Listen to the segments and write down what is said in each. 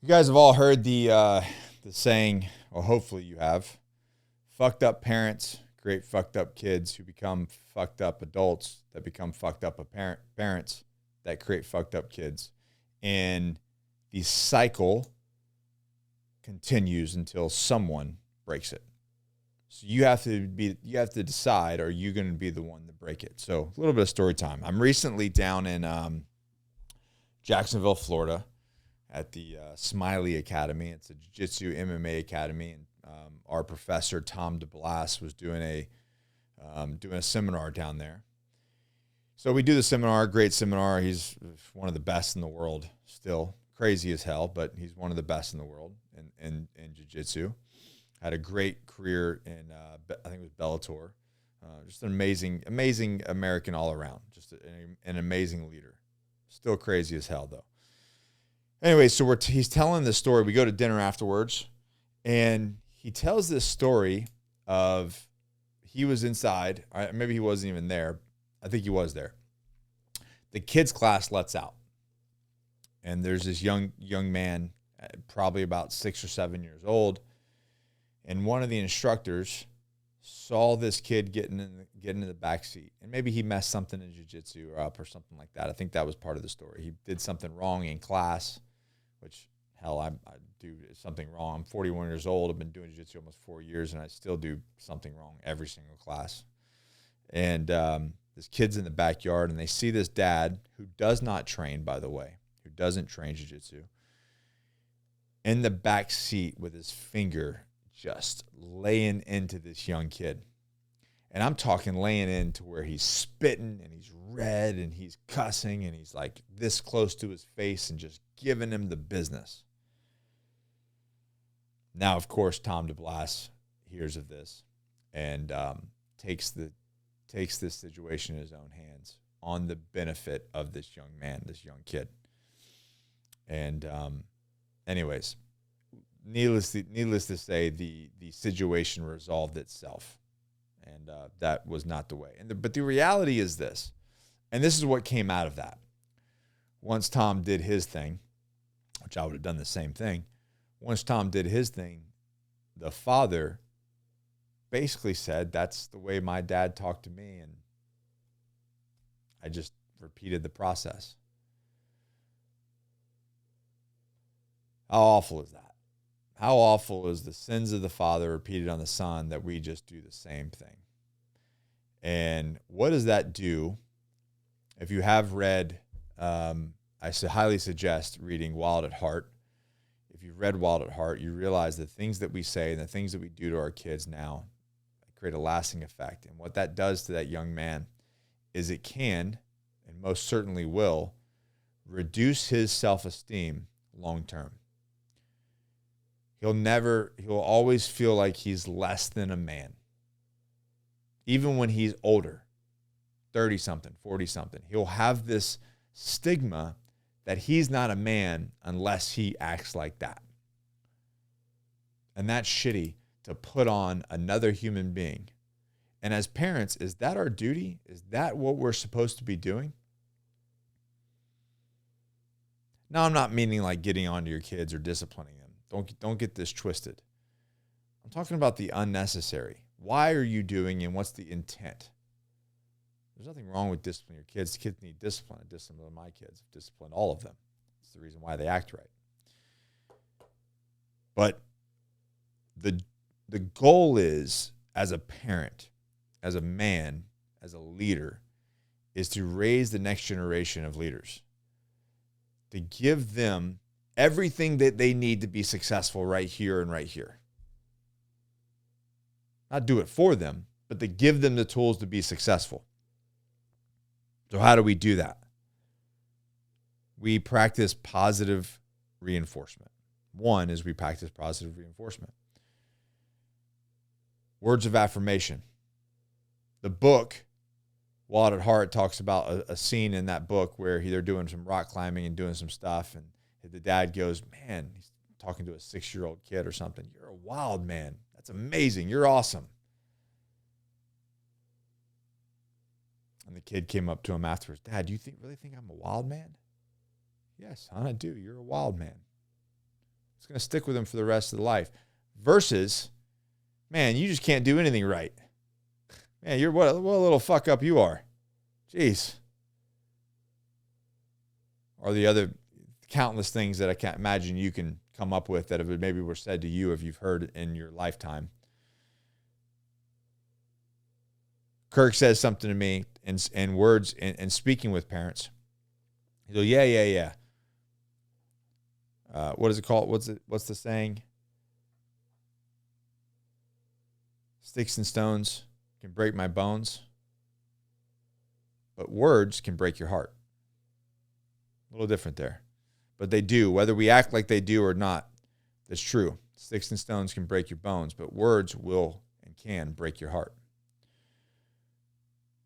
You guys have all heard the saying, or hopefully you have, fucked up parents create fucked up kids who become fucked up adults that become fucked up parents that create fucked up kids. And the cycle continues until someone breaks it. So you have to decide, are you going to be the one to break it? So a little bit of story time. I'm recently down in Jacksonville, Florida, at the Smiley Academy. It's a jiu-jitsu MMA academy, and our professor Tom DeBlas was doing a seminar down there. So we do the seminar, great seminar. He's one of the best in the world, still crazy as hell, but he's one of the best in the world in jiu-jitsu. Had a great career in I think it was Bellator. Just an amazing American all around. Just an amazing leader. Still crazy as hell though. Anyway, so he's telling this story. We go to dinner afterwards, and he tells this story of he was inside. Maybe he wasn't even there. I think he was there. The kids' class lets out, and there's this young man, probably about 6 or 7 years old, and one of the instructors saw this kid getting in the back seat, and maybe he messed something in jiu-jitsu or something like that. I think that was part of the story. He did something wrong in class. Which, hell, I do something wrong. I'm 41 years old. I've been doing jiu-jitsu almost 4 years, and I still do something wrong every single class. And this kid's in the backyard, and they see this dad, who does not train, by the way, who doesn't train jiu-jitsu, in the back seat with his finger just laying into this young kid. And I'm talking laying into where he's spitting, and he's red, and he's cussing, and he's like this close to his face and just giving him the business. Now, of course, Tom DeBlas hears of this and takes this situation in his own hands on the benefit of this young man, this young kid. And anyways, needless to say, the situation resolved itself. And that was not the way. But the reality is this, and this is what came out of that. Once Tom did his thing, which I would have done the same thing, once Tom did his thing, the father basically said, that's the way my dad talked to me, and I just repeated the process. How awful is that? How awful is the sins of the father repeated on the son, that we just do the same thing? And what does that do? If you have read, I highly suggest reading Wild at Heart. If you've read Wild at Heart, you realize the things that we say and the things that we do to our kids now create a lasting effect. And what that does to that young man is it can, and most certainly will, reduce his self-esteem long term. He'll always feel like he's less than a man. Even when he's older, 30-something, 40-something, he'll have this stigma that he's not a man unless he acts like that. And that's shitty to put on another human being. And as parents, is that our duty? Is that what we're supposed to be doing? Now, I'm not meaning like getting onto your kids or disciplining them. Don't get this twisted. I'm talking about the unnecessary. Why are you doing, and what's the intent? There's nothing wrong with disciplining your kids. Kids need discipline. I discipline my kids. I've disciplined all of them. It's the reason why they act right. But the goal is, as a parent, as a man, as a leader, is to raise the next generation of leaders. To give them everything that they need to be successful right here and right here. Not do it for them, but to give them the tools to be successful. So how do we do that? We practice positive reinforcement. One is we practice positive reinforcement. Words of affirmation. The book, Wild at Heart, talks about a scene in that book where they're doing some rock climbing and doing some stuff, and the dad goes, man, he's talking to a 6-year-old kid or something, you're a wild man. That's amazing. You're awesome. And the kid came up to him afterwards, Dad, do you really think I'm a wild man? Yes, son, I do. You're a wild man. It's going to stick with them for the rest of the life. Versus, man, you just can't do anything right. Man, you're what a little fuck up you are. Jeez. Or the other countless things that I can't imagine you can come up with that maybe were said to you if you've heard in your lifetime. Kirk says something to me in words and speaking with parents. He'll go, yeah. What is it called? What's the saying? Sticks and stones can break my bones, but words can break your heart. A little different there. But they do, whether we act like they do or not. That's true. Sticks and stones can break your bones, but words will and can break your heart.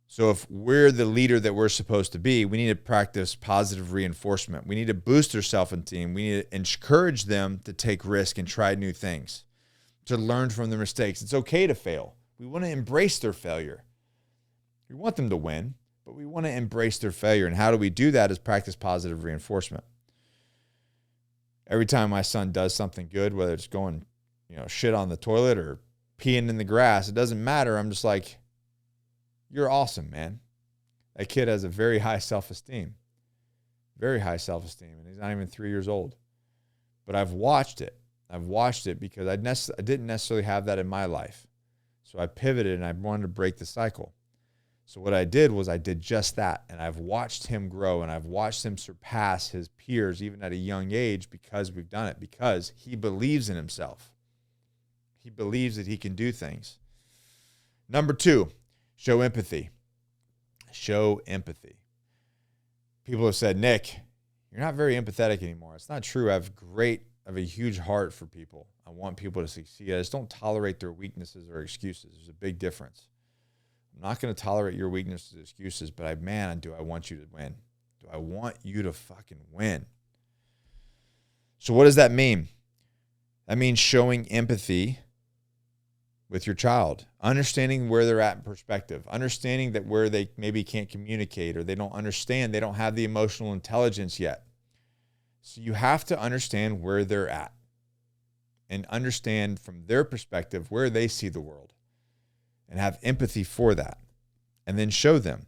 So if we're the leader that we're supposed to be, we need to practice positive reinforcement. We need to boost their self-esteem. We need to encourage them to take risk and try new things, to learn from their mistakes. It's okay to fail. We want to embrace their failure. We want them to win, but we want to embrace their failure. And how do we do that is practice positive reinforcement. Every time my son does something good, whether it's going, shit on the toilet or peeing in the grass, it doesn't matter. I'm just like, you're awesome, man. That kid has a very high self-esteem. Very high self-esteem. And he's not even 3 years old. But I've watched it. I've watched it because I didn't necessarily have that in my life. So I pivoted and I wanted to break the cycle. So what I did was I did just that. And I've watched him grow and I've watched him surpass his peers even at a young age because we've done it. Because he believes in himself. He believes that he can do things. Number 2. Show empathy. Show empathy. People have said, Nick, you're not very empathetic anymore. It's not true. I have a huge heart for people. I want people to succeed. I just don't tolerate their weaknesses or excuses. There's a big difference. I'm not going to tolerate your weaknesses or excuses, but do I want you to win? Do I want you to fucking win? So what does that mean? That means showing empathy with your child, understanding where they're at in perspective, understanding that where they maybe can't communicate or they don't understand, they don't have the emotional intelligence yet. So you have to understand where they're at and understand from their perspective where they see the world and have empathy for that and then show them.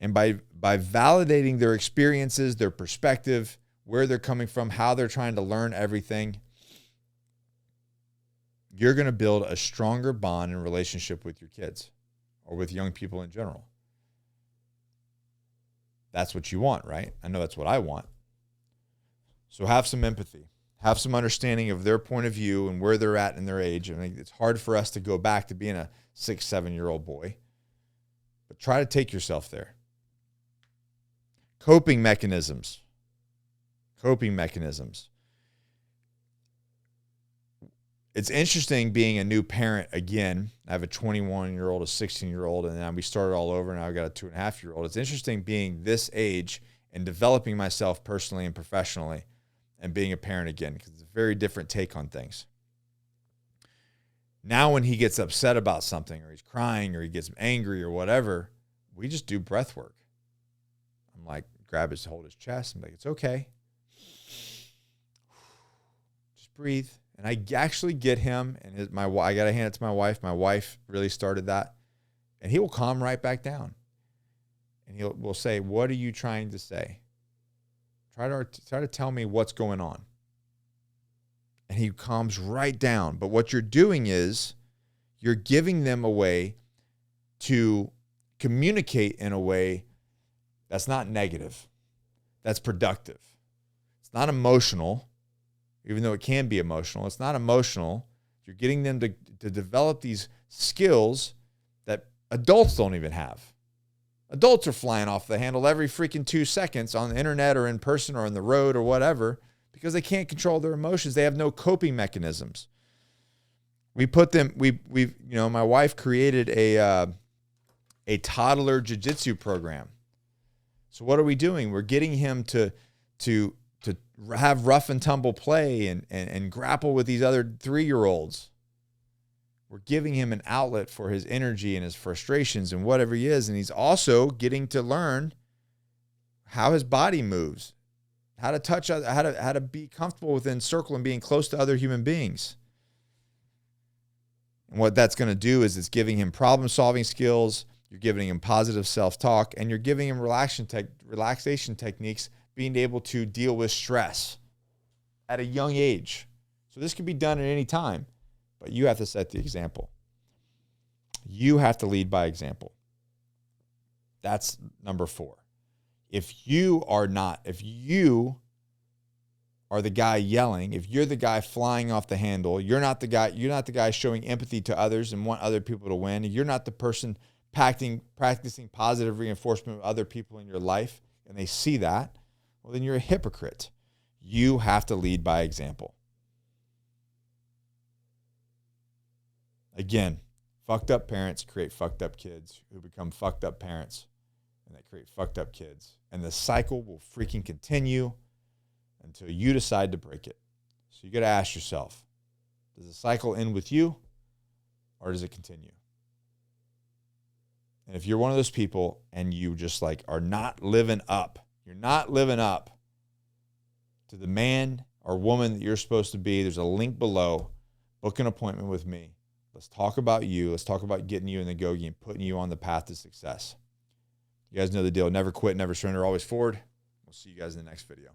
And by validating their experiences, their perspective, where they're coming from, how they're trying to learn everything, you're going to build a stronger bond and relationship with your kids or with young people in general. That's what you want, right? I know that's what I want. So have some empathy. Have some understanding of their point of view and where they're at in their age. I mean, it's hard for us to go back to being a 6-7-year-old boy. But try to take yourself there. Coping mechanisms. It's interesting being a new parent again. I have a 21-year-old, a 16-year-old, and then we started all over. Now I've got a 2.5-year-old. It's interesting being this age and developing myself personally and professionally and being a parent again because it's a very different take on things. Now when he gets upset about something or he's crying or he gets angry or whatever, we just do breath work. I'm like, hold his chest. I'm like, it's okay. Just breathe. And I actually get him, and I got to hand it to my wife. My wife really started that. And he will calm right back down. And we'll say, what are you trying to say? Try to tell me what's going on. And he calms right down. But what you're doing is you're giving them a way to communicate in a way that's not negative. That's productive. It's not emotional. Even though it can be emotional, it's not emotional. You're getting them to develop these skills that adults don't even have. Adults are flying off the handle every freaking 2 seconds on the internet or in person or on the road or whatever because they can't control their emotions. They have no coping mechanisms. My wife created a toddler jiu-jitsu program. So what are we doing? We're getting him to have rough and tumble play and grapple with these other 3-year-olds. We're giving him an outlet for his energy and his frustrations and whatever he is. And he's also getting to learn how his body moves, how to touch, how to be comfortable within circle and being close to other human beings. And what that's going to do is it's giving him problem-solving skills. You're giving him positive self-talk, and you're giving him relaxation techniques, being able to deal with stress at a young age. So this can be done at any time, but you have to set the example. You have to lead by example. That's number 4. If you are the guy yelling, if you're the guy flying off the handle, you're not the guy showing empathy to others and want other people to win. You're not the person practicing positive reinforcement with other people in your life, and they see that, well, then you're a hypocrite. You have to lead by example. Again, fucked up parents create fucked up kids who become fucked up parents, and they create fucked up kids. And the cycle will freaking continue until you decide to break it. So you got to ask yourself, does the cycle end with you, or does it continue? And if you're one of those people and you just are not living up, you're not living up to the man or woman that you're supposed to be, there's a link below. Book an appointment with me. Let's talk about you. Let's talk about getting you in the Agoge and putting you on the path to success. You guys know the deal. Never quit, never surrender, always forward. We'll see you guys in the next video.